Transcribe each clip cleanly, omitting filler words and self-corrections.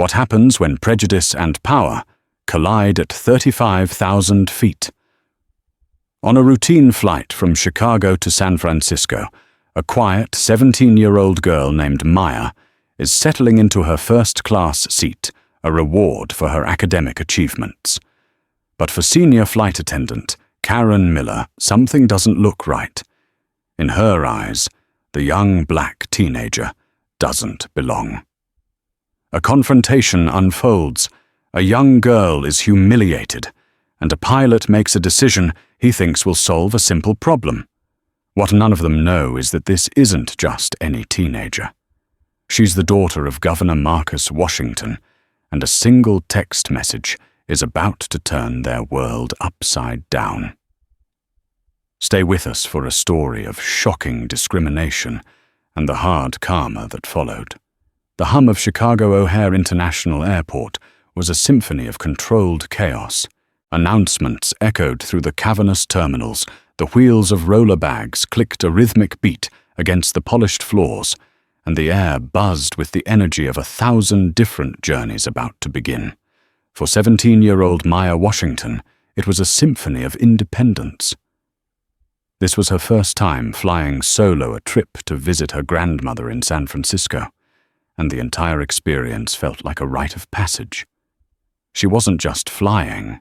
What happens when prejudice and power collide at 35,000 feet? On a routine flight from Chicago to San Francisco, a quiet 17-year-old girl named Maya is settling into her first-class seat, a reward for her academic achievements. But for senior flight attendant Karen Miller, something doesn't look right. In her eyes, the young black teenager doesn't belong. A confrontation unfolds. A young girl is humiliated, and a pilot makes a decision he thinks will solve a simple problem. What none of them know is that this isn't just any teenager. She's the daughter of Governor Marcus Washington, and a single text message is about to turn their world upside down. Stay with us for a story of shocking discrimination and the hard karma that followed. The hum of Chicago O'Hare International Airport was a symphony of controlled chaos. Announcements echoed through the cavernous terminals. The wheels of roller bags clicked a rhythmic beat against the polished floors, and the air buzzed with the energy of 1,000 different journeys about to begin. For 17-year-old Maya Washington, it was a symphony of independence. This was her first time flying solo a trip to visit her grandmother in San Francisco, and the entire experience felt like a rite of passage. She wasn't just flying.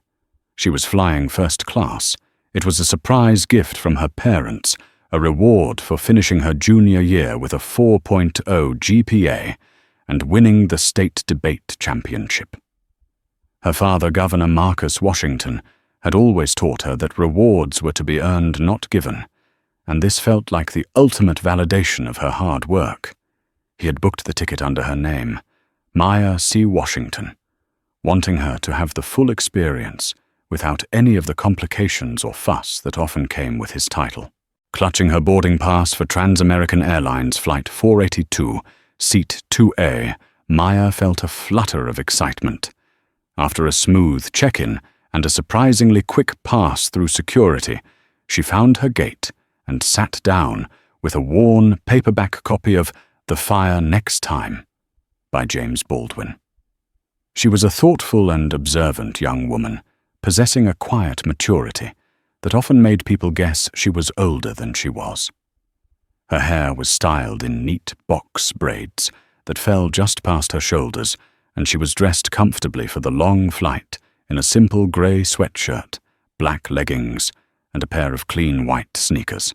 She was flying first class. It was a surprise gift from her parents, a reward for finishing her junior year with a 4.0 GPA and winning the state debate championship. Her father, Governor Marcus Washington, had always taught her that rewards were to be earned, not given, and this felt like the ultimate validation of her hard work. He had booked the ticket under her name, Maya C. Washington, wanting her to have the full experience without any of the complications or fuss that often came with his title. Clutching her boarding pass for Trans-American Airlines Flight 482, Seat 2A, Maya felt a flutter of excitement. After a smooth check-in and a surprisingly quick pass through security, she found her gate and sat down with a worn paperback copy of The Fire Next Time by James Baldwin. She was a thoughtful and observant young woman, possessing a quiet maturity that often made people guess she was older than she was. Her hair was styled in neat box braids that fell just past her shoulders, and she was dressed comfortably for the long flight in a simple grey sweatshirt, black leggings, and a pair of clean white sneakers.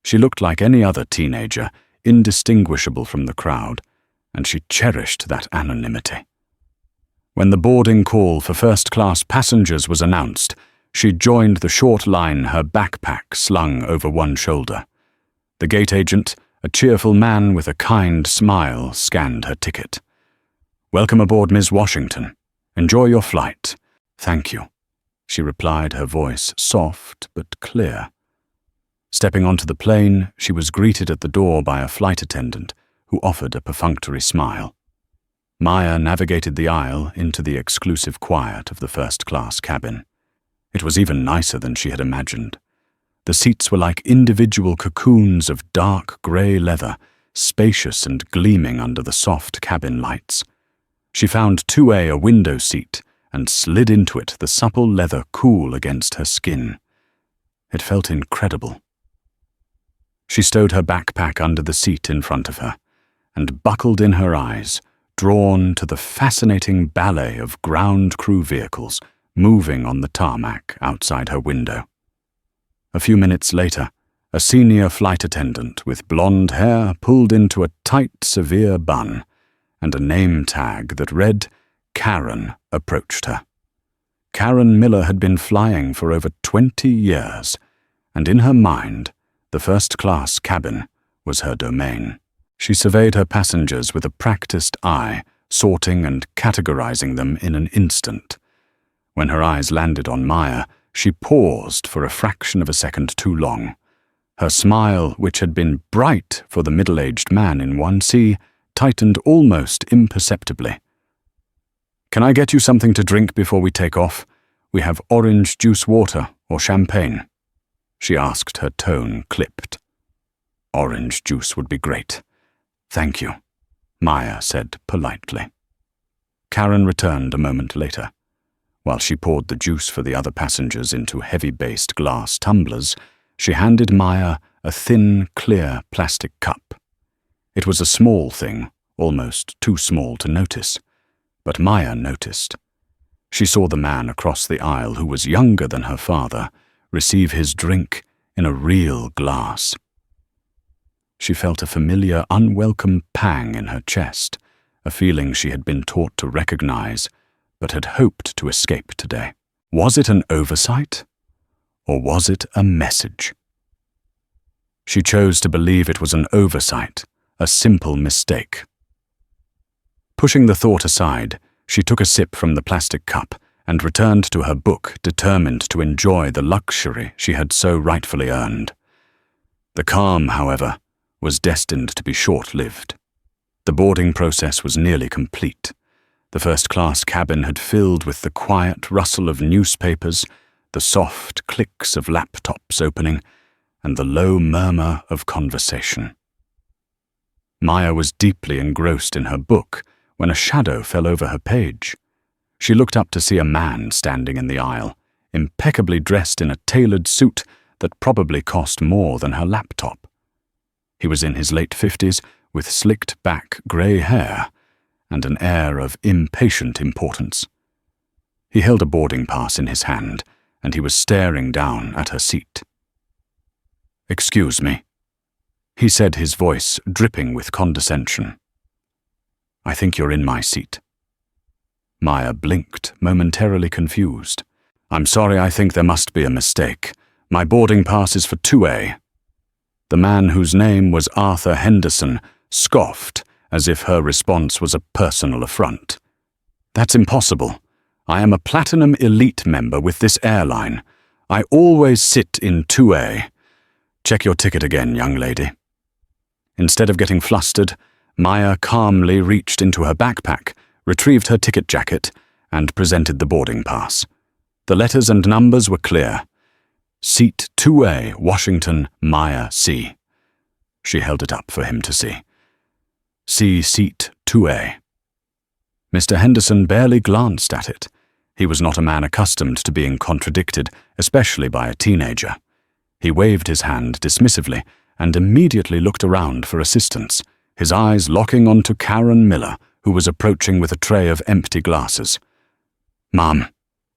She looked like any other teenager, indistinguishable from the crowd, and she cherished that anonymity. When the boarding call for first-class passengers was announced, she joined the short line, her backpack slung over one shoulder. The gate agent, a cheerful man with a kind smile, scanned her ticket. "Welcome aboard, Ms. Washington. Enjoy your flight." "Thank you," she replied, her voice soft but clear. Stepping onto the plane, she was greeted at the door by a flight attendant who offered a perfunctory smile. Maya navigated the aisle into the exclusive quiet of the first-class cabin. It was even nicer than she had imagined. The seats were like individual cocoons of dark grey leather, spacious and gleaming under the soft cabin lights. She found 2A a window seat and slid into it, the supple leather cool against her skin. It felt incredible. She stowed her backpack under the seat in front of her and buckled in her eyes, drawn to the fascinating ballet of ground crew vehicles moving on the tarmac outside her window. A few minutes later, a senior flight attendant with blonde hair pulled into a tight, severe bun, and a name tag that read Karen approached her. Karen Miller had been flying for over 20 years, and in her mind, the first-class cabin was her domain. She surveyed her passengers with a practiced eye, sorting and categorizing them in an instant. When her eyes landed on Maya, she paused for a fraction of a second too long. Her smile, which had been bright for the middle-aged man in 1C, tightened almost imperceptibly. "Can I get you something to drink before we take off? We have orange juice water or champagne," she asked, her tone clipped. "Orange juice would be great. Thank you," Maya said politely. Karen returned a moment later. While she poured the juice for the other passengers into heavy-based glass tumblers, she handed Maya a thin, clear plastic cup. It was a small thing, almost too small to notice. But Maya noticed. She saw the man across the aisle, who was younger than her father, receive his drink in a real glass. She felt a familiar, unwelcome pang in her chest, a feeling she had been taught to recognize, but had hoped to escape today. Was it an oversight, or was it a message? She chose to believe it was an oversight, a simple mistake. Pushing the thought aside, she took a sip from the plastic cup and returned to her book, determined to enjoy the luxury she had so rightfully earned. The calm, however, was destined to be short-lived. The boarding process was nearly complete. The first-class cabin had filled with the quiet rustle of newspapers, the soft clicks of laptops opening, and the low murmur of conversation. Maya was deeply engrossed in her book when a shadow fell over her page. She looked up to see a man standing in the aisle, impeccably dressed in a tailored suit that probably cost more than her laptop. He was in his late 50s, with slicked-back grey hair and an air of impatient importance. He held a boarding pass in his hand, and he was staring down at her seat. "Excuse me," he said, his voice dripping with condescension. "I think you're in my seat." Maya blinked, momentarily confused. "I'm sorry, I think there must be a mistake. My boarding pass is for 2A. The man, whose name was Arthur Henderson, scoffed as if her response was a personal affront. "That's impossible. I am a Platinum Elite member with this airline. I always sit in 2A. Check your ticket again, young lady." Instead of getting flustered, Maya calmly reached into her backpack, retrieved her ticket jacket, and presented the boarding pass. The letters and numbers were clear. Seat 2A, Washington, Maya C. She held it up for him to see. See seat 2A. Mr. Henderson barely glanced at it. He was not a man accustomed to being contradicted, especially by a teenager. He waved his hand dismissively and immediately looked around for assistance, his eyes locking onto Karen Miller, who was approaching with a tray of empty glasses. "Ma'am,"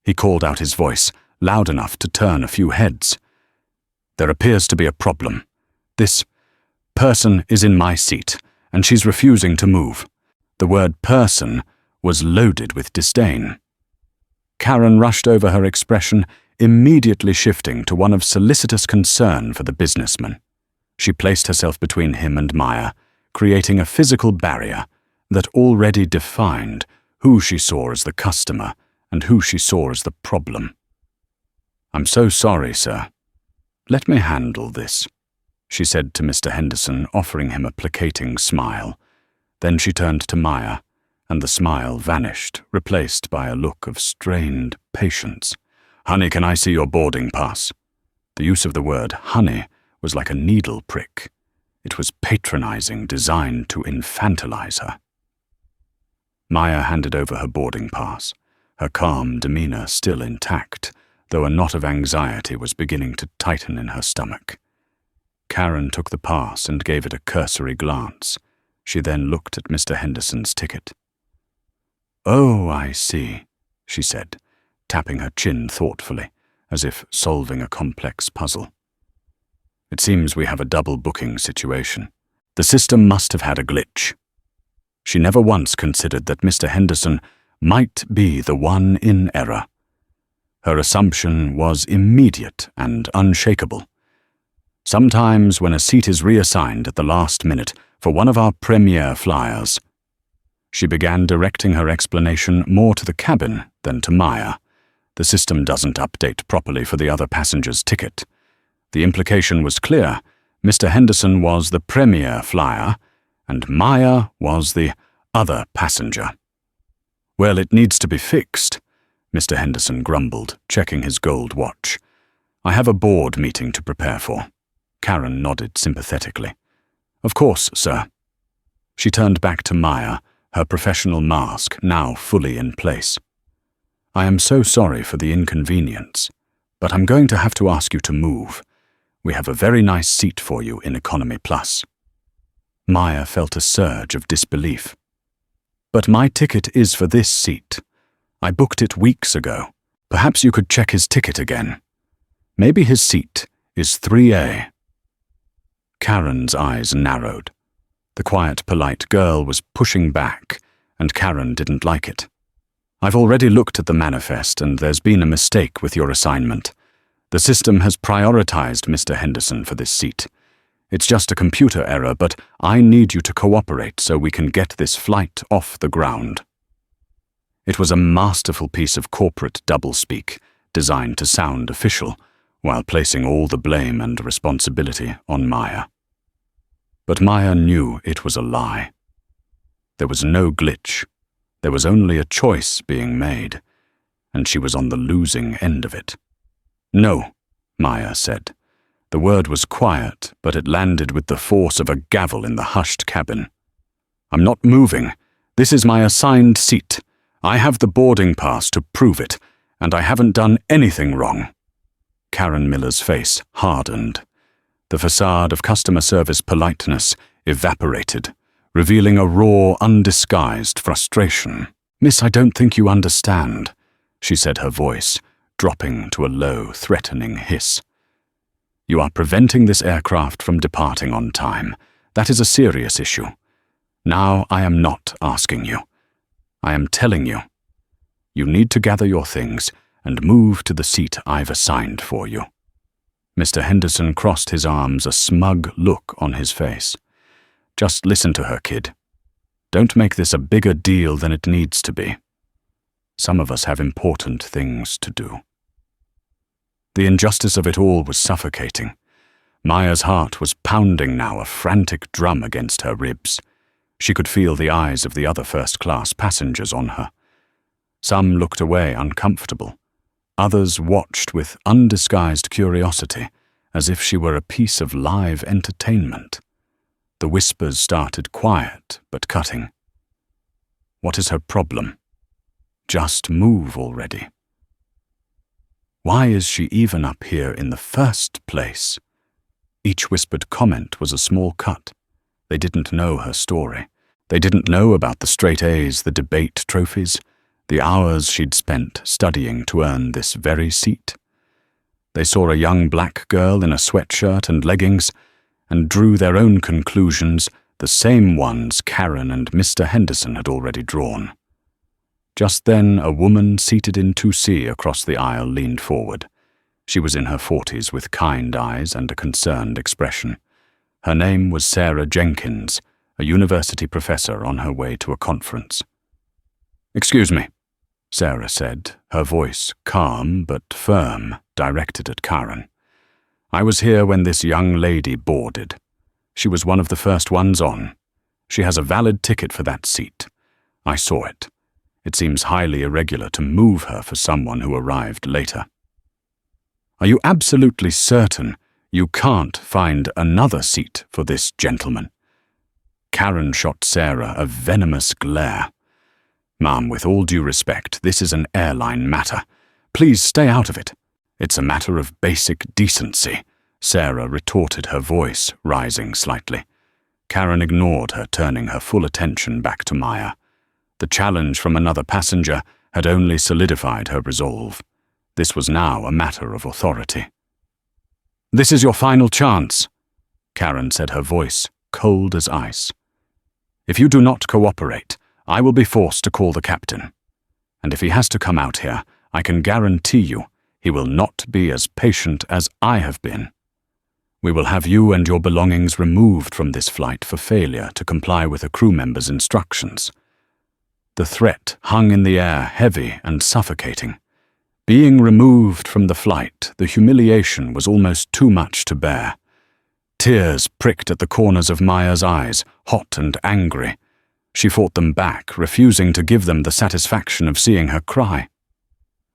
he called out, his voice loud enough to turn a few heads. "There appears to be a problem. This person is in my seat, and she's refusing to move." The word person was loaded with disdain. Karen rushed over her expression, immediately shifting to one of solicitous concern for the businessman. She placed herself between him and Maya, creating a physical barrier that already defined who she saw as the customer and who she saw as the problem. "I'm so sorry, sir. Let me handle this," she said to Mr. Henderson, offering him a placating smile. Then she turned to Maya, and the smile vanished, replaced by a look of strained patience. "Honey, can I see your boarding pass?" The use of the word honey was like a needle prick. It was patronizing, designed to infantilize her. Maya handed over her boarding pass, her calm demeanor still intact, though a knot of anxiety was beginning to tighten in her stomach. Karen took the pass and gave it a cursory glance. She then looked at Mr. Henderson's ticket. "Oh, I see," she said, tapping her chin thoughtfully, as if solving a complex puzzle. "It seems we have a double booking situation. The system must have had a glitch." She never once considered that Mr. Henderson might be the one in error. Her assumption was immediate and unshakable. Sometimes when a seat is reassigned at the last minute for one of our premier flyers. She began directing her explanation more to the cabin than to Maya. The system doesn't update properly for the other passenger's ticket. The implication was clear. Mr. Henderson was the premier flyer, and Maya was the other passenger. "Well, it needs to be fixed," Mr. Henderson grumbled, checking his gold watch. "I have a board meeting to prepare for." Karen nodded sympathetically. "Of course, sir." She turned back to Maya, her professional mask now fully in place. "I am so sorry for the inconvenience, but I'm going to have to ask you to move. We have a very nice seat for you in Economy Plus." Maya felt a surge of disbelief. "But my ticket is for this seat. I booked it weeks ago. Perhaps you could check his ticket again. Maybe his seat is 3A. Karen's eyes narrowed. The quiet, polite girl was pushing back, and Karen didn't like it. "I've already looked at the manifest, and there's been a mistake with your assignment. The system has prioritized Mr. Henderson for this seat. It's just a computer error, but I need you to cooperate so we can get this flight off the ground." It was a masterful piece of corporate doublespeak, designed to sound official, while placing all the blame and responsibility on Maya. But Maya knew it was a lie. There was no glitch. There was only a choice being made, and she was on the losing end of it. "No," Maya said. The word was quiet, but it landed with the force of a gavel in the hushed cabin. "I'm not moving. This is my assigned seat. I have the boarding pass to prove it, and I haven't done anything wrong." Karen Miller's face hardened. The facade of customer service politeness evaporated, revealing a raw, undisguised frustration. "Miss, I don't think you understand," she said, her voice dropping to a low, threatening hiss. "You are preventing this aircraft from departing on time. That is a serious issue. Now I am not asking you. I am telling you. You need to gather your things and move to the seat I've assigned for you." Mr. Henderson crossed his arms, a smug look on his face. "Just listen to her, kid. Don't make this a bigger deal than it needs to be. Some of us have important things to do." The injustice of it all was suffocating. Maya's heart was pounding now, a frantic drum against her ribs. She could feel the eyes of the other first-class passengers on her. Some looked away uncomfortable. Others watched with undisguised curiosity, as if she were a piece of live entertainment. The whispers started quiet but cutting. What is her problem? Just move already. Why is she even up here in the first place? Each whispered comment was a small cut. They didn't know her story. They didn't know about the straight A's, the debate trophies, the hours she'd spent studying to earn this very seat. They saw a young black girl in a sweatshirt and leggings and drew their own conclusions, the same ones Karen and Mr. Henderson had already drawn. Just then, a woman seated in 2C across the aisle leaned forward. She was in her 40s with kind eyes and a concerned expression. Her name was Sarah Jenkins, a university professor on her way to a conference. "Excuse me," Sarah said, her voice calm but firm, directed at Karen. "I was here when this young lady boarded. She was one of the first ones on. She has a valid ticket for that seat. I saw it. It seems highly irregular to move her for someone who arrived later." "Are you absolutely certain you can't find another seat for this gentleman?" Karen shot Sarah a venomous glare. "Ma'am, with all due respect, this is an airline matter. Please stay out of it. It's a matter of basic decency," Sarah retorted, her voice rising slightly. Karen ignored her, turning her full attention back to Maya. The challenge from another passenger had only solidified her resolve. This was now a matter of authority. "This is your final chance," Karen said, her voice cold as ice. "If you do not cooperate, I will be forced to call the captain. And if he has to come out here, I can guarantee you he will not be as patient as I have been. We will have you and your belongings removed from this flight for failure to comply with a crew member's instructions." The threat hung in the air, heavy and suffocating. Being removed from the flight, the humiliation was almost too much to bear. Tears pricked at the corners of Maya's eyes, hot and angry. She fought them back, refusing to give them the satisfaction of seeing her cry.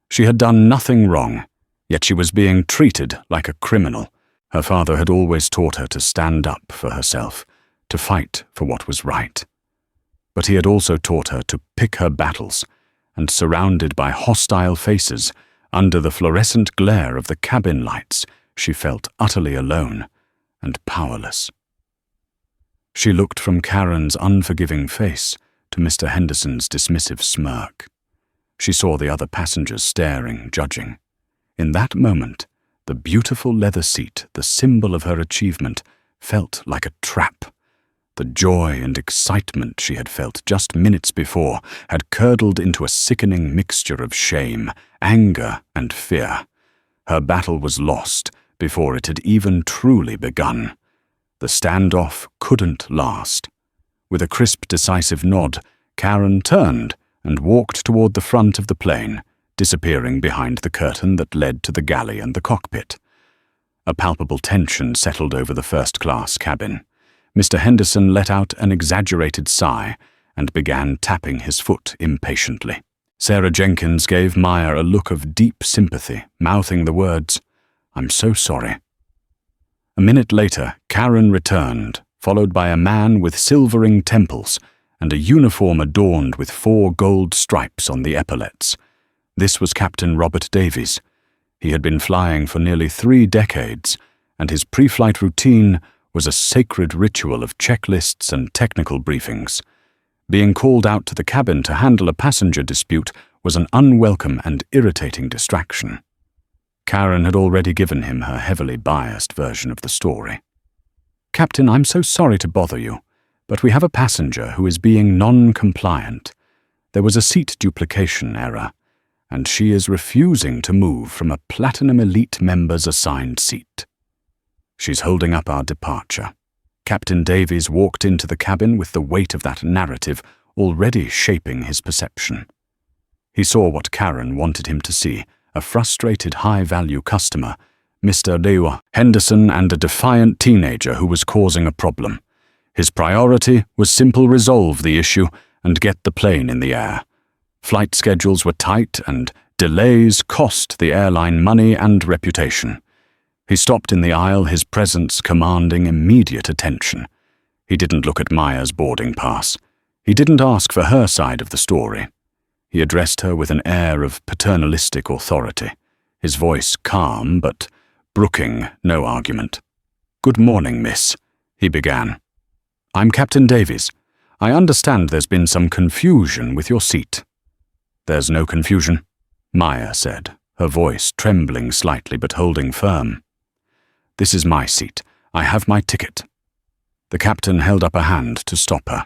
She had done nothing wrong, yet she was being treated like a criminal. Her father had always taught her to stand up for herself, to fight for what was right. But he had also taught her to pick her battles, and surrounded by hostile faces, under the fluorescent glare of the cabin lights, she felt utterly alone and powerless. She looked from Karen's unforgiving face to Mr. Henderson's dismissive smirk. She saw the other passengers staring, judging. In that moment, the beautiful leather seat, the symbol of her achievement, felt like a trap. The joy and excitement she had felt just minutes before had curdled into a sickening mixture of shame, anger, and fear. Her battle was lost before it had even truly begun. The standoff couldn't last. With a crisp, decisive nod, Karen turned and walked toward the front of the plane, disappearing behind the curtain that led to the galley and the cockpit. A palpable tension settled over the first-class cabin. Mr. Henderson let out an exaggerated sigh and began tapping his foot impatiently. Sarah Jenkins gave Maya a look of deep sympathy, mouthing the words, "I'm so sorry." A minute later, Karen returned, followed by a man with silvering temples and a uniform adorned with 4 gold stripes on the epaulets. This was Captain Robert Davies. He had been flying for nearly 3 decades, and his pre-flight routine was a sacred ritual of checklists and technical briefings. Being called out to the cabin to handle a passenger dispute was an unwelcome and irritating distraction. Karen had already given him her heavily biased version of the story. "Captain, I'm so sorry to bother you, but we have a passenger who is being non-compliant. There was a seat duplication error, and she is refusing to move from a Platinum Elite member's assigned seat. She's holding up our departure." Captain Davies walked into the cabin with the weight of that narrative already shaping his perception. He saw what Karen wanted him to see, a frustrated high-value customer, Mr. Lewa Henderson, and a defiant teenager who was causing a problem. His priority was simple: resolve the issue and get the plane in the air. Flight schedules were tight, and delays cost the airline money and reputation. He stopped in the aisle, his presence commanding immediate attention. He didn't look at Maya's boarding pass. He didn't ask for her side of the story. He addressed her with an air of paternalistic authority, his voice calm but brooking no argument. "Good morning, miss," he began. "I'm Captain Davies. I understand there's been some confusion with your seat." "There's no confusion," Maya said, her voice trembling slightly but holding firm. "This is my seat. I have my ticket." The captain held up a hand to stop her.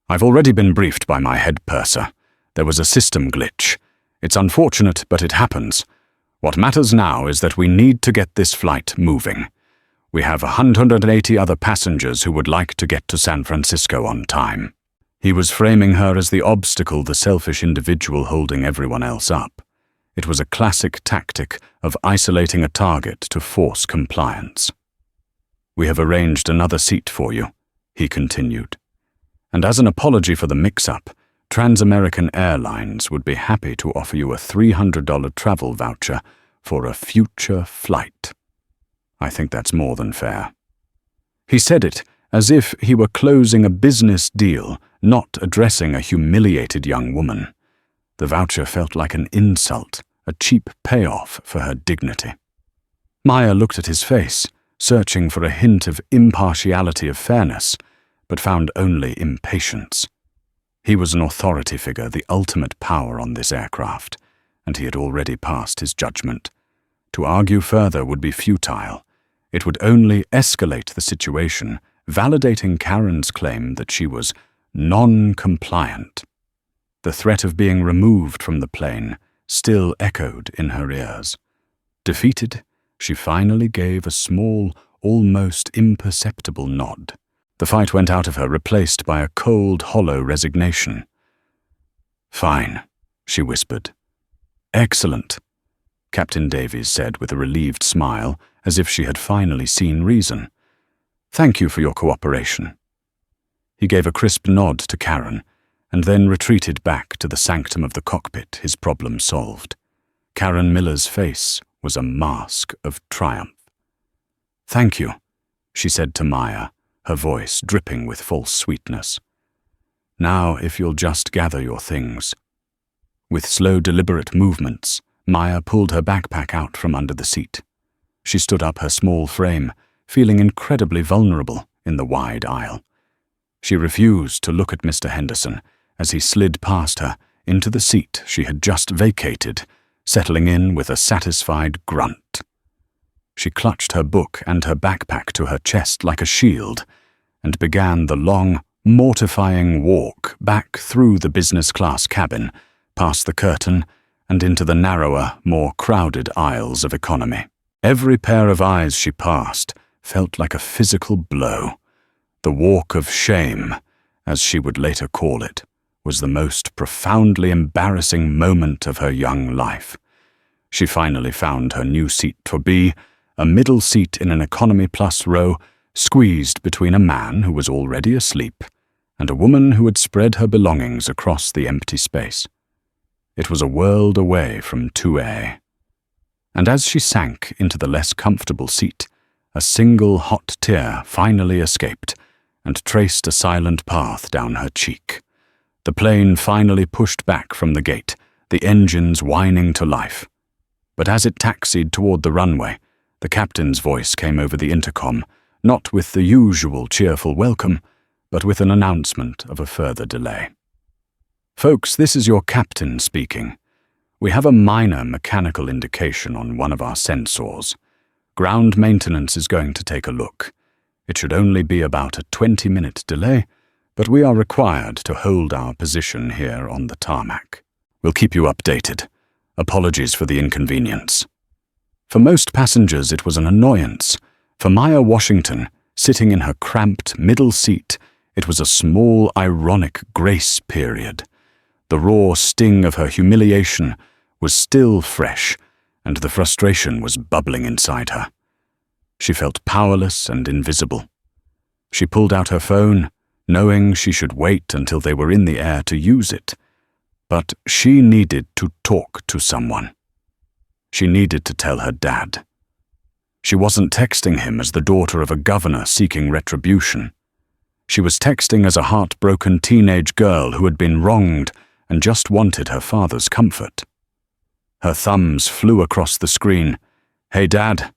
"I've already been briefed by my head purser. There was a system glitch. It's unfortunate, but it happens. What matters now is that we need to get this flight moving. We have 180 other passengers who would like to get to San Francisco on time." He was framing her as the obstacle, the selfish individual holding everyone else up. It was a classic tactic of isolating a target to force compliance. "We have arranged another seat for you," he continued. "And as an apology for the mix-up, Trans-American Airlines would be happy to offer you a $300 travel voucher for a future flight. I think that's more than fair." He said it as if he were closing a business deal, not addressing a humiliated young woman. The voucher felt like an insult, a cheap payoff for her dignity. Maya looked at his face, searching for a hint of impartiality, of fairness, but found only impatience. He was an authority figure, the ultimate power on this aircraft, and he had already passed his judgment. To argue further would be futile. It would only escalate the situation, validating Karen's claim that she was non-compliant. The threat of being removed from the plane still echoed in her ears. Defeated, she finally gave a small, almost imperceptible nod. The fight went out of her, replaced by a cold, hollow resignation. "Fine," she whispered. "Excellent," Captain Davies said with a relieved smile, as if she had finally seen reason. "Thank you for your cooperation." He gave a crisp nod to Karen, and then retreated back to the sanctum of the cockpit, his problem solved. Karen Miller's face was a mask of triumph. "Thank you," she said to Maya, her voice dripping with false sweetness. Now, if you'll just gather your things." With slow, deliberate movements, Maya pulled her backpack out from under the seat. She stood up her small frame, feeling incredibly vulnerable in the wide aisle. She refused to look at Mr. Henderson as he slid past her into the seat she had just vacated, settling in with a satisfied grunt. She clutched her book and her backpack to her chest like a shield and began the long, mortifying walk back through the business-class cabin, past the curtain, and into the narrower, more crowded aisles of economy. Every pair of eyes she passed felt like a physical blow. The walk of shame, as she would later call it, was the most profoundly embarrassing moment of her young life. She finally found her new seat to be a middle seat in an economy plus row, squeezed between a man who was already asleep and a woman who had spread her belongings across the empty space. It was a world away from 2A. And as she sank into the less comfortable seat, a single hot tear finally escaped and traced a silent path down her cheek. The plane finally pushed back from the gate, the engines whining to life. But as it taxied toward the runway, the captain's voice came over the intercom, not with the usual cheerful welcome, but with an announcement of a further delay. "Folks, this is your captain speaking. We have a minor mechanical indication on one of our sensors. Ground maintenance is going to take a look. It should only be about a 20-minute delay, but we are required to hold our position here on the tarmac. We'll keep you updated. Apologies for the inconvenience." For most passengers, it was an annoyance. For Maya Washington, sitting in her cramped middle seat, it was a small, ironic grace period. The raw sting of her humiliation was still fresh, and the frustration was bubbling inside her. She felt powerless and invisible. She pulled out her phone, knowing she should wait until they were in the air to use it. But she needed to talk to someone. She needed to tell her dad. She wasn't texting him as the daughter of a governor seeking retribution. She was texting as a heartbroken teenage girl who had been wronged and just wanted her father's comfort. Her thumbs flew across the screen. "Hey, Dad.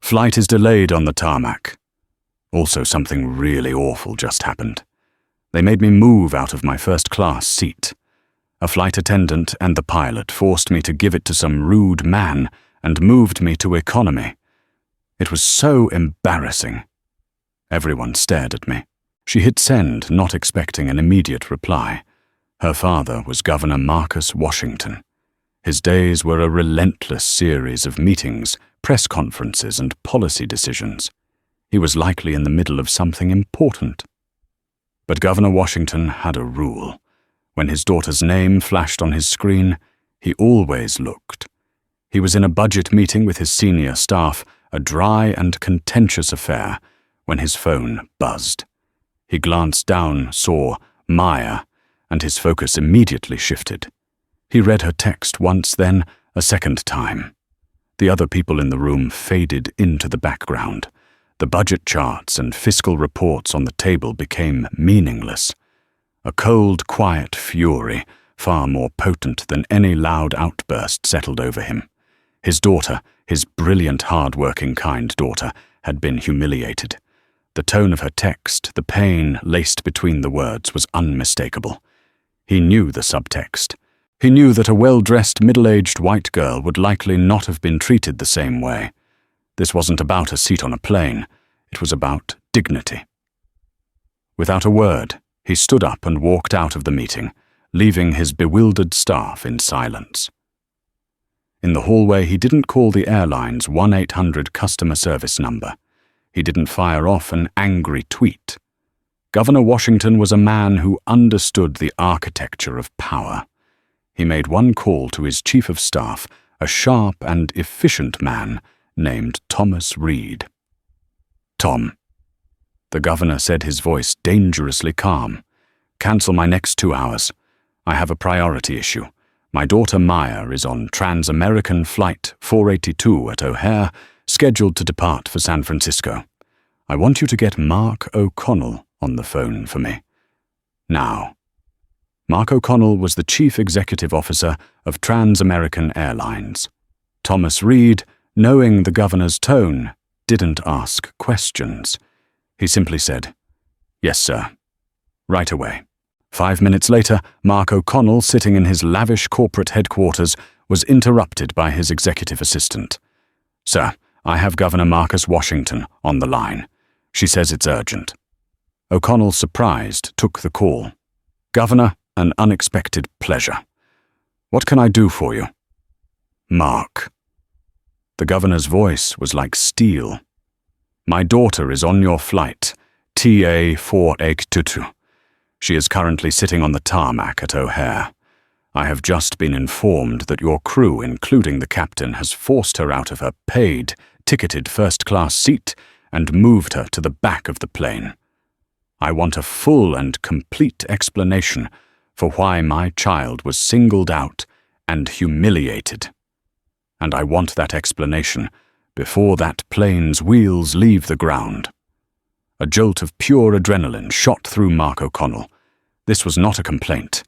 Flight is delayed on the tarmac. Also, something really awful just happened. They made me move out of my first-class seat. A flight attendant and the pilot forced me to give it to some rude man and moved me to economy. It was so embarrassing." Everyone stared at me. She hit send, not expecting an immediate reply. Her father was Governor Marcus Washington. His days were a relentless series of meetings, press conferences, and policy decisions. He was likely in the middle of something important. But Governor Washington had a rule. When his daughter's name flashed on his screen, he always looked. He was in a budget meeting with his senior staff, a dry and contentious affair, when his phone buzzed. He glanced down, saw Maya, and his focus immediately shifted. He read her text once, then a second time. The other people in the room faded into the background. The budget charts and fiscal reports on the table became meaningless. A cold, quiet fury, far more potent than any loud outburst, settled over him. His daughter, his brilliant, hard-working, kind daughter, had been humiliated. The tone of her text, the pain laced between the words, was unmistakable. He knew the subtext. He knew that a well-dressed, middle-aged white girl would likely not have been treated the same way. This wasn't about a seat on a plane. It was about dignity. Without a word, he stood up and walked out of the meeting, leaving his bewildered staff in silence. In the hallway, he didn't call the airline's 1-800 customer service number. He didn't fire off an angry tweet. Governor Washington was a man who understood the architecture of power. He made one call to his chief of staff, a sharp and efficient man named Thomas Reed. "Tom," the governor said, his voice dangerously calm, "cancel my next 2 hours. I have a priority issue. My daughter Maya is on Trans-American Flight 482 at O'Hare, scheduled to depart for San Francisco. I want you to get Mark O'Connell on the phone for me. Now." Mark O'Connell was the Chief Executive Officer of Trans-American Airlines. Thomas Reed, knowing the governor's tone, didn't ask questions. He simply said, "Yes, sir. Right away." 5 minutes later, Mark O'Connell, sitting in his lavish corporate headquarters, was interrupted by his executive assistant. "Sir, I have Governor Marcus Washington on the line. She says it's urgent." O'Connell, surprised, took the call. "Governor, an unexpected pleasure. What can I do for you?" "Mark." The governor's voice was like steel. "My daughter is on your flight, TA 482. She is currently sitting on the tarmac at O'Hare. I have just been informed that your crew, including the captain, has forced her out of her paid, ticketed first-class seat and moved her to the back of the plane. I want a full and complete explanation for why my child was singled out and humiliated. And I want that explanation before that plane's wheels leave the ground." A jolt of pure adrenaline shot through Mark O'Connell. This was not a complaint.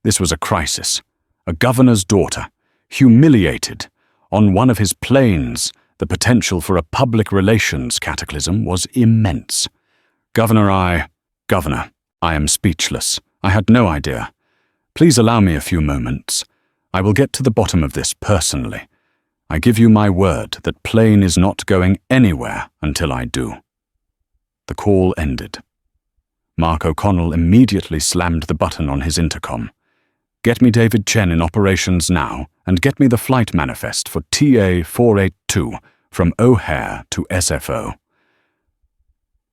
This was a crisis. A governor's daughter, humiliated, on one of his planes. The potential for a public relations cataclysm was immense. Governor, I am speechless. I had no idea. Please allow me a few moments. I will get to the bottom of this personally. I give you my word that plane is not going anywhere until I do." The call ended. Mark O'Connell immediately slammed the button on his intercom. "Get me David Chen in operations now, and get me the flight manifest for TA 482 from O'Hare to SFO."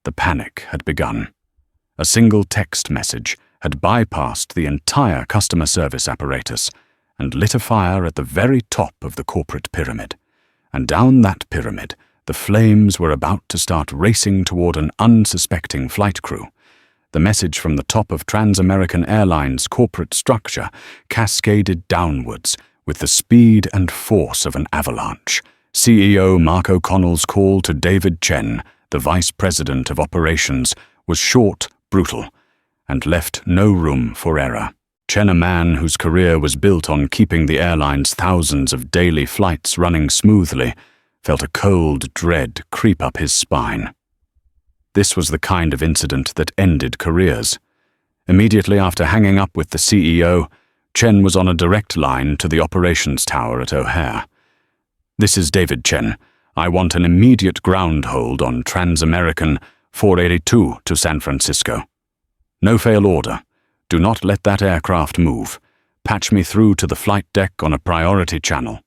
The panic had begun. A single text message had bypassed the entire customer service apparatus and lit a fire at the very top of the corporate pyramid. And down that pyramid, the flames were about to start racing toward an unsuspecting flight crew. The message from the top of Trans-American Airlines' corporate structure cascaded downwards with the speed and force of an avalanche. CEO Mark O'Connell's call to David Chen, the Vice President of Operations, was short, brutal, and left no room for error. Chen, a man whose career was built on keeping the airline's thousands of daily flights running smoothly, felt a cold dread creep up his spine. This was the kind of incident that ended careers. Immediately after hanging up with the CEO, Chen was on a direct line to the operations tower at O'Hare. "This is David Chen. I want an immediate ground hold on Trans-American 482 to San Francisco. No fail order. Do not let that aircraft move. Patch me through to the flight deck on a priority channel."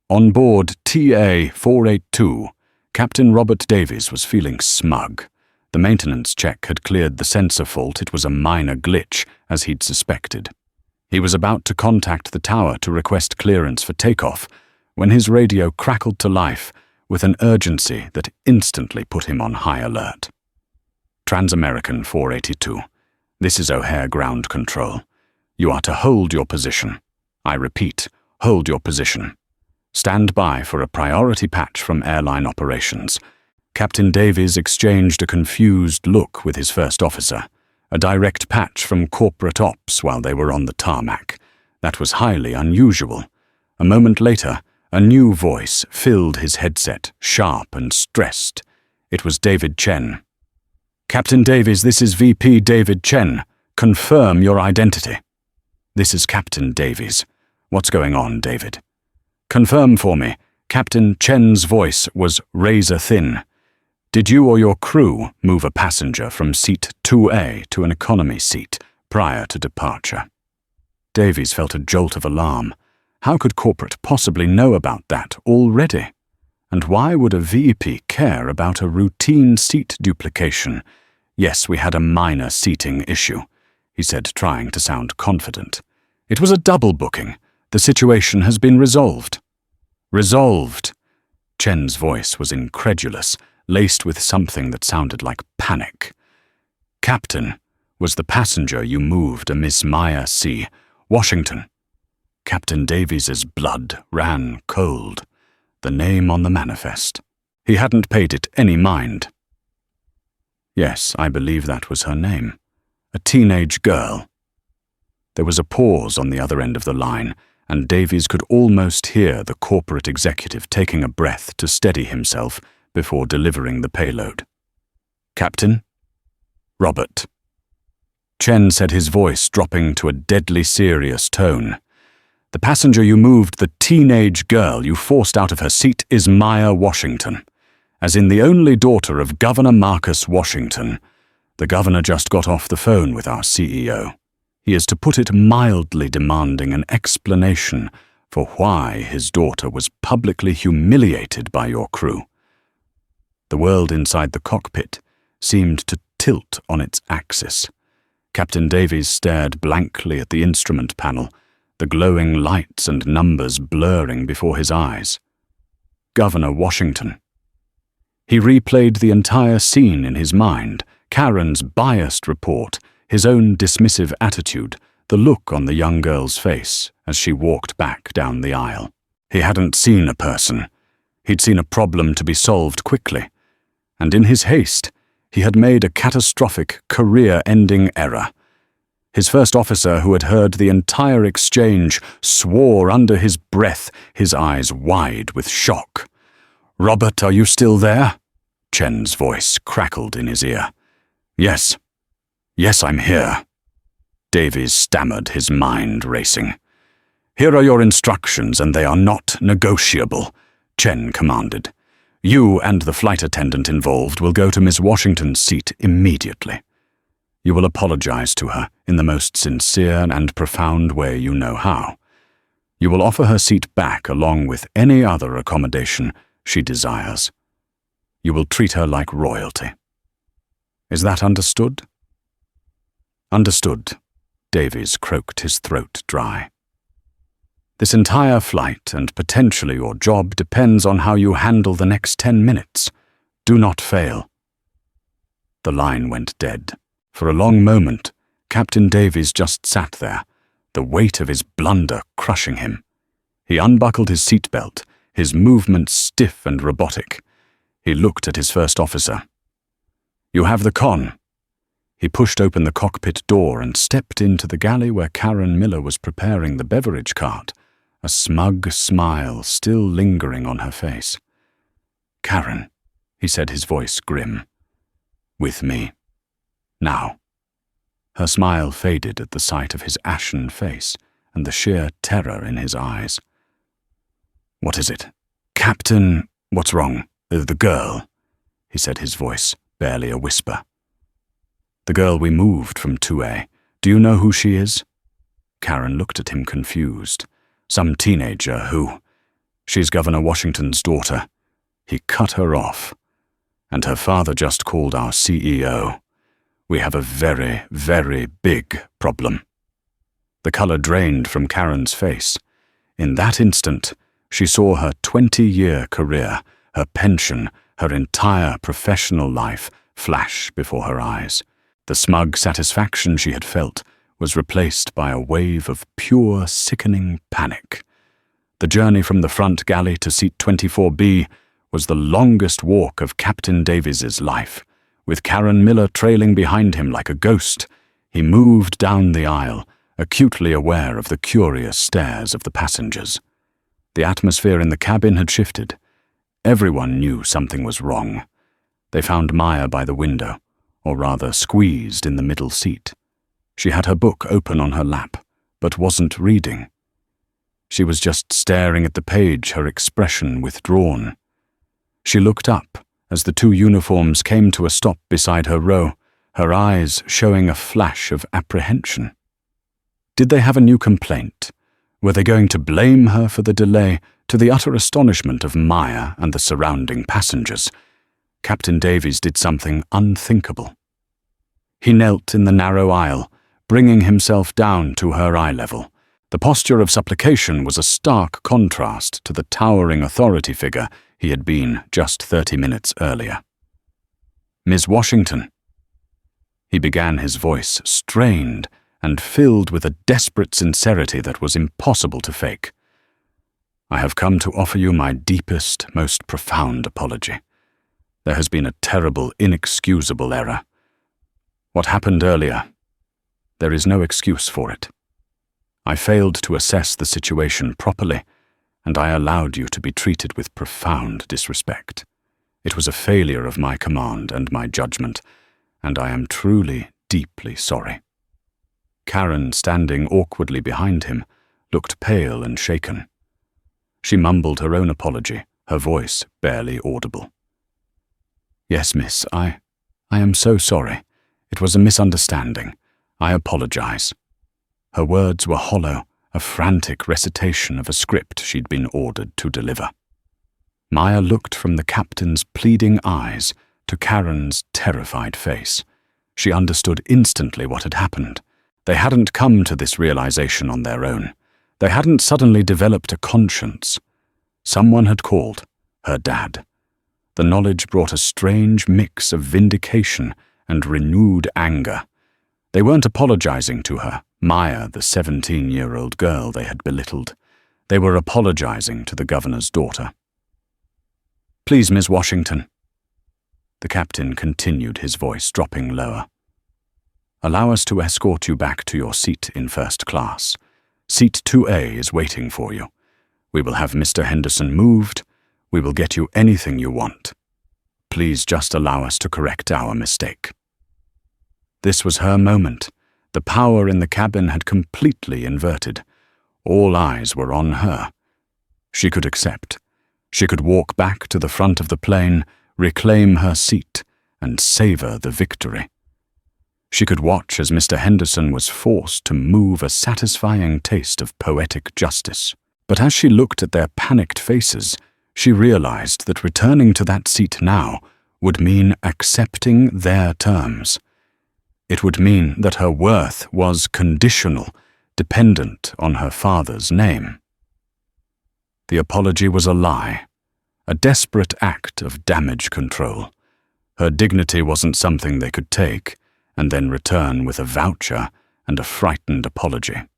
On board TA 482, Captain Robert Davies was feeling smug. The maintenance check had cleared the sensor fault. It was a minor glitch, as he'd suspected. He was about to contact the tower to request clearance for takeoff when his radio crackled to life with an urgency that instantly put him on high alert. "Trans-American 482. This is O'Hare Ground Control. You are to hold your position. I repeat, hold your position. Stand by for a priority patch from airline operations." Captain Davies exchanged a confused look with his first officer. A direct patch from corporate ops while they were on the tarmac. That was highly unusual. A moment later, a new voice filled his headset, sharp and stressed. It was David Chen. "Captain Davies, this is VP David Chen. Confirm your identity." "This is Captain Davies. What's going on, David?" "Confirm for me." Captain Chen's voice was razor-thin. "Did you or your crew move a passenger from seat 2A to an economy seat prior to departure?" Davies felt a jolt of alarm. How could corporate possibly know about that already? And why would a VP care about a routine seat duplication? "Yes, we had a minor seating issue," he said, trying to sound confident. "It was a double booking. The situation has been resolved." "Resolved?" Chen's voice was incredulous, laced with something that sounded like panic. "Captain, was the passenger you moved a Miss Maya C. Washington?" Captain Davies's blood ran cold. The name on the manifest. He hadn't paid it any mind. "Yes, I believe that was her name. A teenage girl." There was a pause on the other end of the line, and Davies could almost hear the corporate executive taking a breath to steady himself before delivering the payload. "Captain?" "Robert." Chen said, his voice dropping to a deadly serious tone. "The passenger you moved, the teenage girl you forced out of her seat, is Maya Washington, as in the only daughter of Governor Marcus Washington. The governor just got off the phone with our CEO. He is, to put it mildly, demanding an explanation for why his daughter was publicly humiliated by your crew." The world inside the cockpit seemed to tilt on its axis. Captain Davies stared blankly at the instrument panel, the glowing lights and numbers blurring before his eyes. Governor Washington. He replayed the entire scene in his mind, Karen's biased report, his own dismissive attitude, the look on the young girl's face as she walked back down the aisle. He hadn't seen a person. He'd seen a problem to be solved quickly. And in his haste, he had made a catastrophic, career-ending error. His first officer, who had heard the entire exchange, swore under his breath, his eyes wide with shock. "Robert, are you still there?" Chen's voice crackled in his ear. "Yes. Yes, I'm here." Davies stammered, his mind racing. "Here are your instructions, and they are not negotiable," Chen commanded. "You and the flight attendant involved will go to Miss Washington's seat immediately. You will apologize to her in the most sincere and profound way you know how. You will offer her seat back along with any other accommodation she desires. You will treat her like royalty. Is that understood?" "Understood," Davies croaked, his throat dry. "This entire flight and potentially your job depends on how you handle the next 10 minutes. Do not fail." The line went dead. For a long moment, Captain Davies just sat there, the weight of his blunder crushing him. He unbuckled his seatbelt, his movements stiff and robotic. He looked at his first officer. "You have the con." He pushed open the cockpit door and stepped into the galley where Karen Miller was preparing the beverage cart, a smug smile still lingering on her face. "Karen," he said, his voice grim. "With me. Now." Her smile faded at the sight of his ashen face and the sheer terror in his eyes. "What is it?" "Captain, what's wrong? The girl," he said, his voice barely a whisper. "The girl we moved from 2A. Do you know who she is?" Karen looked at him confused. "Some teenager who... She's Governor Washington's daughter. He cut her off. And her father just called our CEO. We have a very, very big problem." The color drained from Karen's face. In that instant, she saw her 20-year career, her pension, her entire professional life flash before her eyes. The smug satisfaction she had felt was replaced by a wave of pure, sickening panic. The journey from the front galley to seat 24B was the longest walk of Captain Davies's life. With Karen Miller trailing behind him like a ghost, he moved down the aisle, acutely aware of the curious stares of the passengers. The atmosphere in the cabin had shifted. Everyone knew something was wrong. They found Maya by the window, or rather squeezed in the middle seat. She had her book open on her lap, but wasn't reading. She was just staring at the page, her expression withdrawn. She looked up as the two uniforms came to a stop beside her row, her eyes showing a flash of apprehension. Did they have a new complaint? Were they going to blame her for the delay, to the utter astonishment of Maya and the surrounding passengers? Captain Davies did something unthinkable. He knelt in the narrow aisle, bringing himself down to her eye level. The posture of supplication was a stark contrast to the towering authority figure he had been just 30 minutes earlier. "Miss Washington." He began, his voice strained and filled with a desperate sincerity that was impossible to fake. "I have come to offer you my deepest, most profound apology. There has been a terrible, inexcusable error. What happened earlier, there is no excuse for it. I failed to assess the situation properly, and I allowed you to be treated with profound disrespect. It was a failure of my command and my judgment, and I am truly, deeply sorry." Karen, standing awkwardly behind him, looked pale and shaken. She mumbled her own apology, her voice barely audible. "Yes, miss, I am so sorry. It was a misunderstanding. I apologize." Her words were hollow, a frantic recitation of a script she'd been ordered to deliver. Maya looked from the captain's pleading eyes to Karen's terrified face. She understood instantly what had happened. They hadn't come to this realization on their own. They hadn't suddenly developed a conscience. Someone had called, her dad. The knowledge brought a strange mix of vindication and renewed anger. They weren't apologizing to her, Maya, the 17-year-old girl they had belittled. They were apologizing to the governor's daughter. "Please, Miss Washington." The captain continued, his voice dropping lower. "Allow us to escort you back to your seat in first class. Seat 2A is waiting for you. We will have Mr. Henderson moved. We will get you anything you want. Please just allow us to correct our mistake." This was her moment. The power in the cabin had completely inverted. All eyes were on her. She could accept. She could walk back to the front of the plane, reclaim her seat, and savor the victory. She could watch as Mr. Henderson was forced to move a satisfying taste of poetic justice. But as she looked at their panicked faces, she realized that returning to that seat now would mean accepting their terms. It would mean that her worth was conditional, dependent on her father's name. The apology was a lie, a desperate act of damage control. Her dignity wasn't something they could take and then return with a voucher and a frightened apology.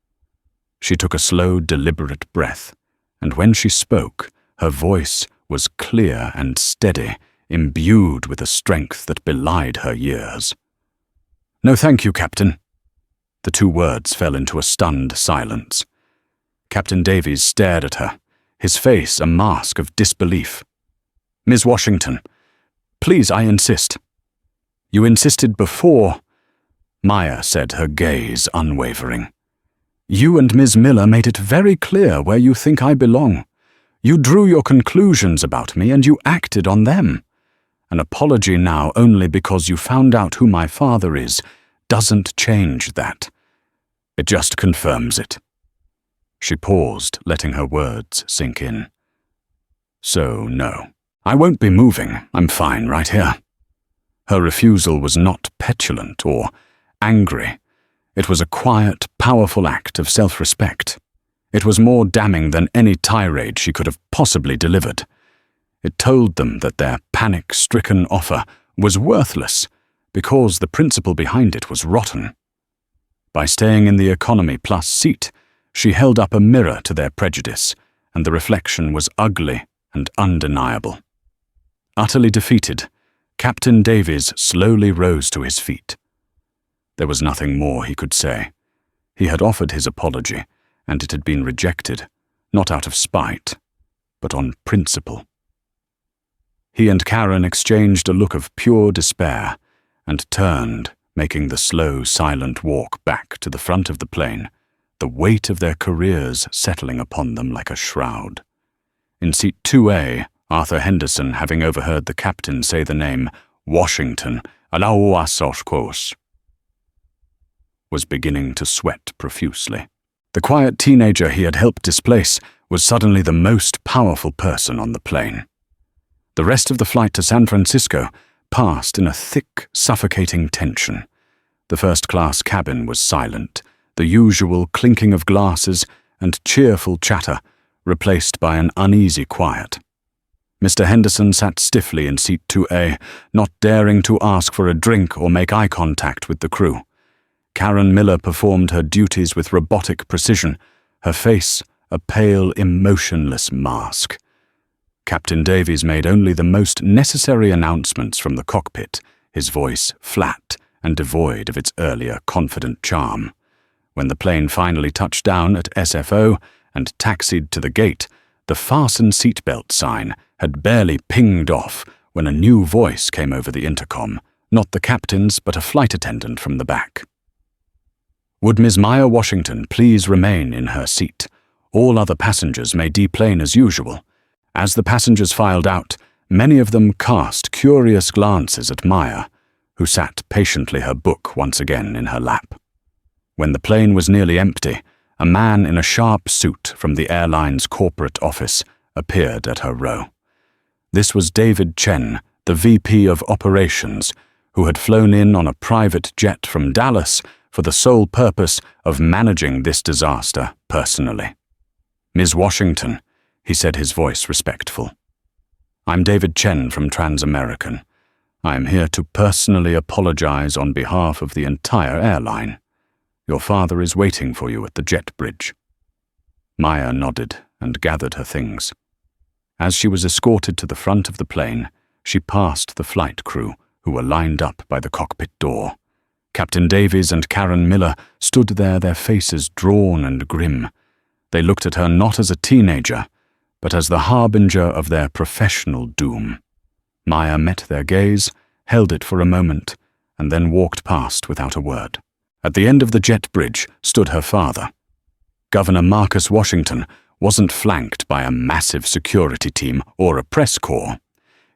She took a slow, deliberate breath, and when she spoke, her voice was clear and steady, imbued with a strength that belied her years. "No, thank you, Captain." The two words fell into a stunned silence. Captain Davies stared at her, his face a mask of disbelief. "Ms. Washington, please, I insist." "You insisted before," Maya said, her gaze unwavering. "You and Ms. Miller made it very clear where you think I belong. You drew your conclusions about me and you acted on them. An apology now only because you found out who my father is doesn't change that. It just confirms it." She paused, letting her words sink in. "So, no. I won't be moving. I'm fine right here." Her refusal was not petulant or angry. It was a quiet, powerful act of self-respect. It was more damning than any tirade she could have possibly delivered. It told them that their panic-stricken offer was worthless because the principle behind it was rotten. By staying in the economy plus seat, she held up a mirror to their prejudice, and the reflection was ugly and undeniable. Utterly defeated, Captain Davies slowly rose to his feet. There was nothing more he could say. He had offered his apology, and it had been rejected, not out of spite, but on principle. He and Karen exchanged a look of pure despair and turned, making the slow, silent walk back to the front of the plane, the weight of their careers settling upon them like a shroud. In seat 2A, Arthur Henderson, having overheard the captain say the name Washington, allow us, of course, was beginning to sweat profusely. The quiet teenager he had helped displace was suddenly the most powerful person on the plane. The rest of the flight to San Francisco passed in a thick, suffocating tension. The first-class cabin was silent, the usual clinking of glasses and cheerful chatter replaced by an uneasy quiet. Mr. Henderson sat stiffly in seat 2A, not daring to ask for a drink or make eye contact with the crew. Karen Miller performed her duties with robotic precision, her face a pale, emotionless mask. Captain Davies made only the most necessary announcements from the cockpit, his voice flat and devoid of its earlier confident charm. When the plane finally touched down at SFO and taxied to the gate, the fasten seatbelt sign had barely pinged off when a new voice came over the intercom, not the captain's but a flight attendant from the back. Would Ms. Maya Washington please remain in her seat? All other passengers may deplane as usual. As the passengers filed out, many of them cast curious glances at Maya, who sat patiently, her book once again in her lap. When the plane was nearly empty, a man in a sharp suit from the airline's corporate office appeared at her row. This was David Chen, the VP of Operations, who had flown in on a private jet from Dallas for the sole purpose of managing this disaster personally. "Ms. Washington," he said, his voice respectful. "I'm David Chen from Transamerican. I am here to personally apologize on behalf of the entire airline. Your father is waiting for you at the jet bridge." Maya nodded and gathered her things. As she was escorted to the front of the plane, she passed the flight crew, who were lined up by the cockpit door. Captain Davies and Karen Miller stood there, their faces drawn and grim. They looked at her not as a teenager, but as the harbinger of their professional doom. Maya met their gaze, held it for a moment, and then walked past without a word. At the end of the jet bridge stood her father. Governor Marcus Washington wasn't flanked by a massive security team or a press corps.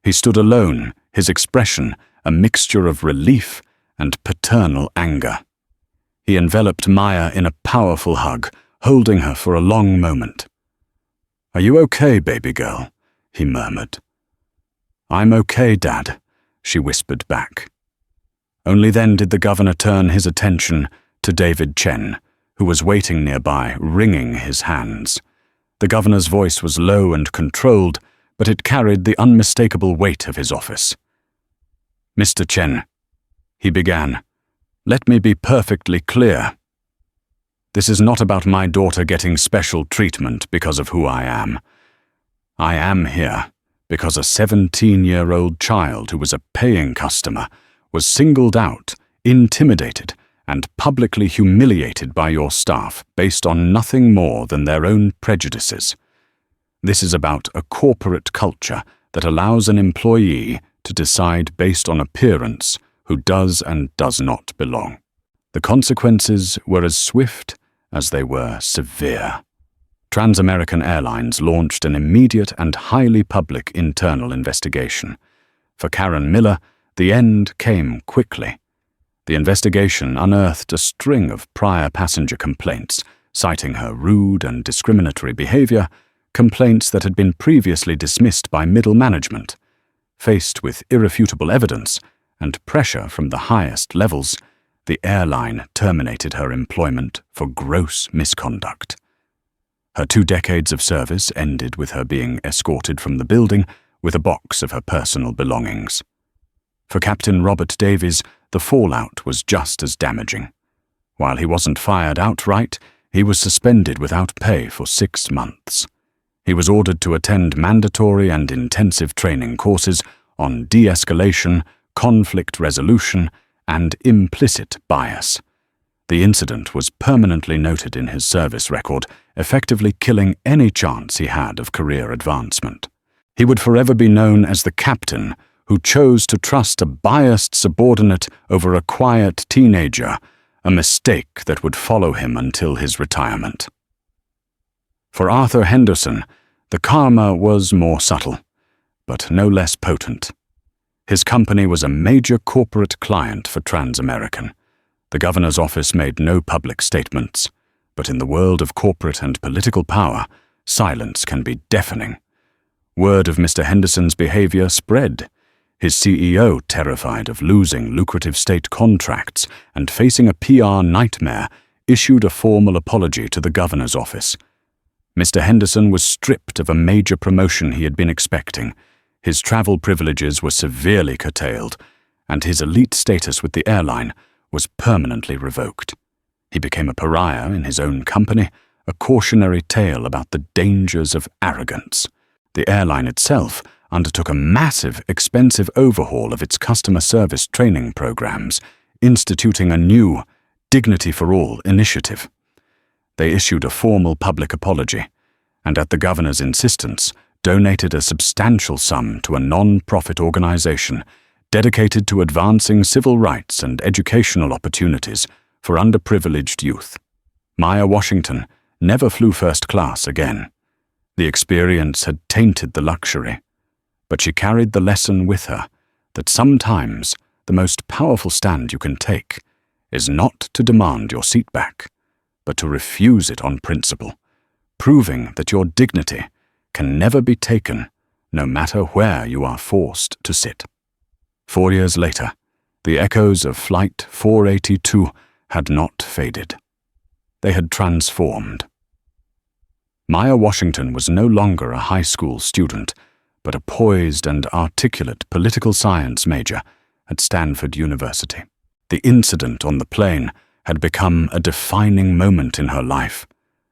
He stood alone, his expression a mixture of relief and paternal anger. He enveloped Maya in a powerful hug, holding her for a long moment. "Are you okay, baby girl?" he murmured. "I'm okay, Dad," she whispered back. Only then did the governor turn his attention to David Chen, who was waiting nearby, wringing his hands. The governor's voice was low and controlled, but it carried the unmistakable weight of his office. "Mr. Chen," he began, "let me be perfectly clear. This is not about my daughter getting special treatment because of who I am. I am here because a 17-year-old child who was a paying customer was singled out, intimidated, and publicly humiliated by your staff based on nothing more than their own prejudices. This is about a corporate culture that allows an employee to decide based on appearance who does and does not belong. The consequences were as swift as they were severe. Transamerican Airlines launched an immediate and highly public internal investigation. For Karen Miller, the end came quickly. The investigation unearthed a string of prior passenger complaints, citing her rude and discriminatory behavior, complaints that had been previously dismissed by middle management. Faced with irrefutable evidence and pressure from the highest levels, the airline terminated her employment for gross misconduct. Her 2 decades of service ended with her being escorted from the building with a box of her personal belongings. For Captain Robert Davies, the fallout was just as damaging. While he wasn't fired outright, he was suspended without pay for 6 months. He was ordered to attend mandatory and intensive training courses on de-escalation, conflict resolution, and implicit bias. The incident was permanently noted in his service record, effectively killing any chance he had of career advancement. He would forever be known as the captain who chose to trust a biased subordinate over a quiet teenager, a mistake that would follow him until his retirement. For Arthur Henderson, the karma was more subtle, but no less potent. His company was a major corporate client for Transamerican. The governor's office made no public statements, but in the world of corporate and political power, silence can be deafening. Word of Mr. Henderson's behavior spread. His CEO, terrified of losing lucrative state contracts and facing a PR nightmare, issued a formal apology to the governor's office. Mr. Henderson was stripped of a major promotion he had been expecting. His travel privileges were severely curtailed, and his elite status with the airline was permanently revoked. He became a pariah in his own company, a cautionary tale about the dangers of arrogance. The airline itself undertook a massive, expensive overhaul of its customer service training programs, instituting a new, Dignity for All initiative. They issued a formal public apology, and at the governor's insistence, donated a substantial sum to a non-profit organization dedicated to advancing civil rights and educational opportunities for underprivileged youth. Maya Washington never flew first class again. The experience had tainted the luxury, but she carried the lesson with her that sometimes the most powerful stand you can take is not to demand your seat back, but to refuse it on principle, proving that your dignity can never be taken, no matter where you are forced to sit. 4 years later, the echoes of Flight 482 had not faded. They had transformed. Maya Washington was no longer a high school student, but a poised and articulate political science major at Stanford University. The incident on the plane had become a defining moment in her life,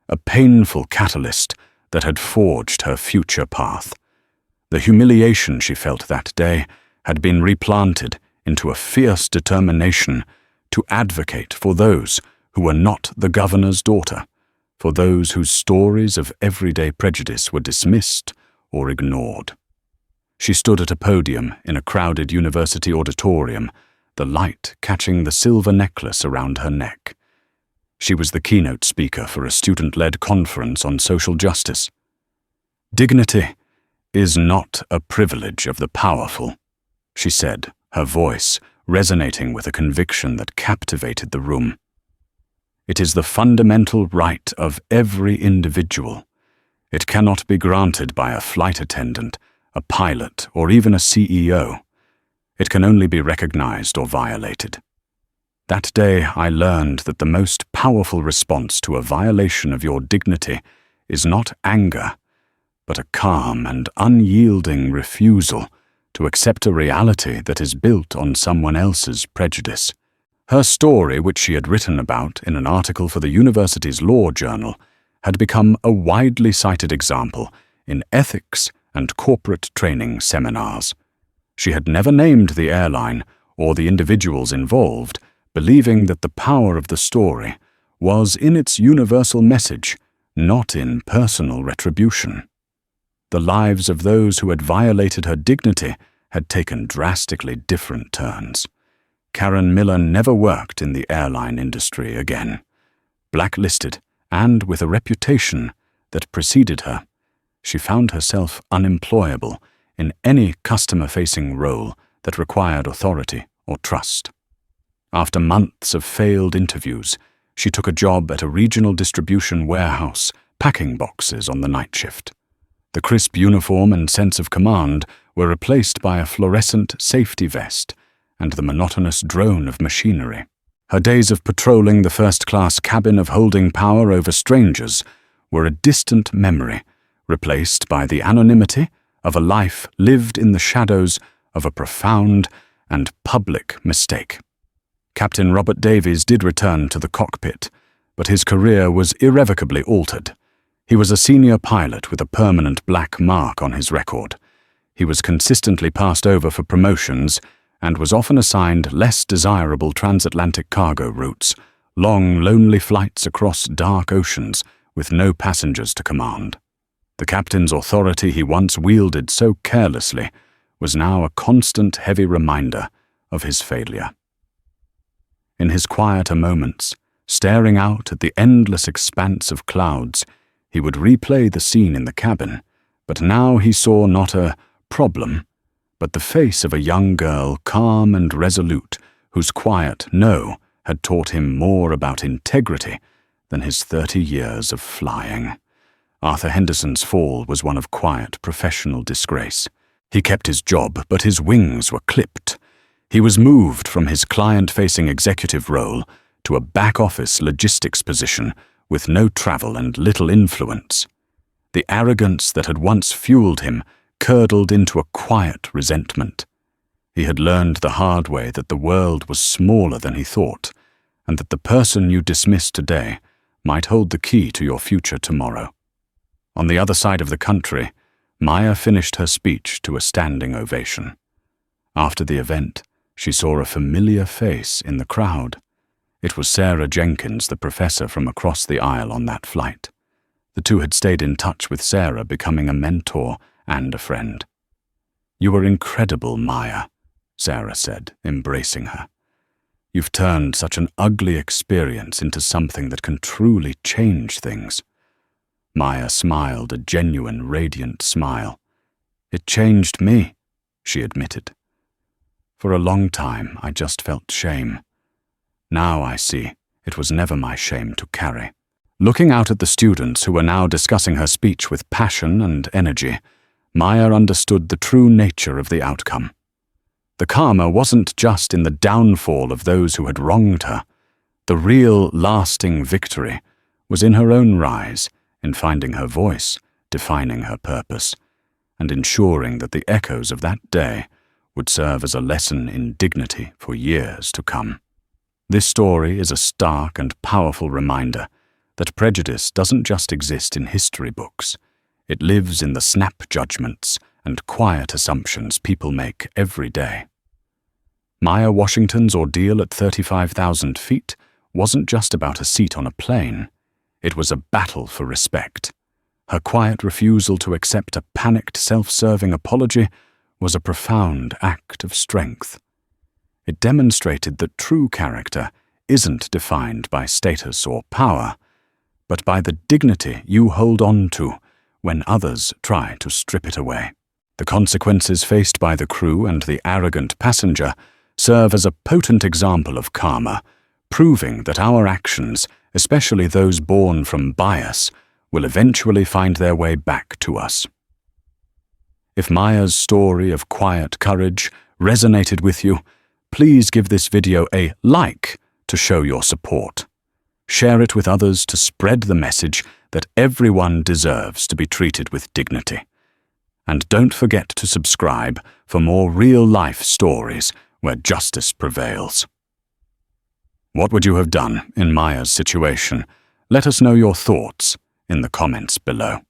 a painful catalyst that had forged her future path. The humiliation she felt that day had been replanted into a fierce determination to advocate for those who were not the governor's daughter, for those whose stories of everyday prejudice were dismissed or ignored. She stood at a podium in a crowded university auditorium, the light catching the silver necklace around her neck. She was the keynote speaker for a student-led conference on social justice. "Dignity is not a privilege of the powerful," she said, her voice resonating with a conviction that captivated the room. "It is the fundamental right of every individual. It cannot be granted by a flight attendant, a pilot, or even a CEO. It can only be recognized or violated." That day I learned that the most powerful response to a violation of your dignity is not anger, but a calm and unyielding refusal to accept a reality that is built on someone else's prejudice. Her story, which she had written about in an article for the university's law journal, had become a widely cited example in ethics and corporate training seminars. She had never named the airline or the individuals involved, believing that the power of the story was in its universal message, not in personal retribution. The lives of those who had violated her dignity had taken drastically different turns. Karen Miller never worked in the airline industry again. Blacklisted and with a reputation that preceded her, she found herself unemployable in any customer-facing role that required authority or trust. After months of failed interviews, she took a job at a regional distribution warehouse, packing boxes on the night shift. The crisp uniform and sense of command were replaced by a fluorescent safety vest and the monotonous drone of machinery. Her days of patrolling the first-class cabin of holding power over strangers were a distant memory, replaced by the anonymity of a life lived in the shadows of a profound and public mistake. Captain Robert Davies did return to the cockpit, but his career was irrevocably altered. He was a senior pilot with a permanent black mark on his record. He was consistently passed over for promotions and was often assigned less desirable transatlantic cargo routes, long, lonely flights across dark oceans with no passengers to command. The captain's authority he once wielded so carelessly was now a constant heavy reminder of his failure. In his quieter moments, staring out at the endless expanse of clouds, he would replay the scene in the cabin, but now he saw not a problem, but the face of a young girl, calm and resolute, whose quiet no had taught him more about integrity than his 30 years of flying. Arthur Henderson's fall was one of quiet professional disgrace. He kept his job, but his wings were clipped. He was moved from his client-facing executive role to a back-office logistics position with no travel and little influence. The arrogance that had once fueled him curdled into a quiet resentment. He had learned the hard way that the world was smaller than he thought, and that the person you dismiss today might hold the key to your future tomorrow. On the other side of the country, Maya finished her speech to a standing ovation. After the event, she saw a familiar face in the crowd. It was Sarah Jenkins, the professor from across the aisle on that flight. The two had stayed in touch with Sarah, becoming a mentor and a friend. "You were incredible, Maya," Sarah said, embracing her. "You've turned such an ugly experience into something that can truly change things." Maya smiled, a genuine, radiant smile. "It changed me," she admitted. "For a long time, I just felt shame. Now I see it was never my shame to carry." Looking out at the students who were now discussing her speech with passion and energy, Maya understood the true nature of the outcome. The karma wasn't just in the downfall of those who had wronged her. The real, lasting victory was in her own rise, in finding her voice, defining her purpose, and ensuring that the echoes of that day would serve as a lesson in dignity for years to come. This story is a stark and powerful reminder that prejudice doesn't just exist in history books. It lives in the snap judgments and quiet assumptions people make every day. Maya Washington's ordeal at 35,000 feet wasn't just about a seat on a plane. It was a battle for respect. Her quiet refusal to accept a panicked, self-serving apology was a profound act of strength. It demonstrated that true character isn't defined by status or power, but by the dignity you hold on to when others try to strip it away. The consequences faced by the crew and the arrogant passenger serve as a potent example of karma, proving that our actions, especially those born from bias, will eventually find their way back to us. If Maya's story of quiet courage resonated with you, please give this video a like to show your support. Share it with others to spread the message that everyone deserves to be treated with dignity. And don't forget to subscribe for more real-life stories where justice prevails. What would you have done in Maya's situation? Let us know your thoughts in the comments below.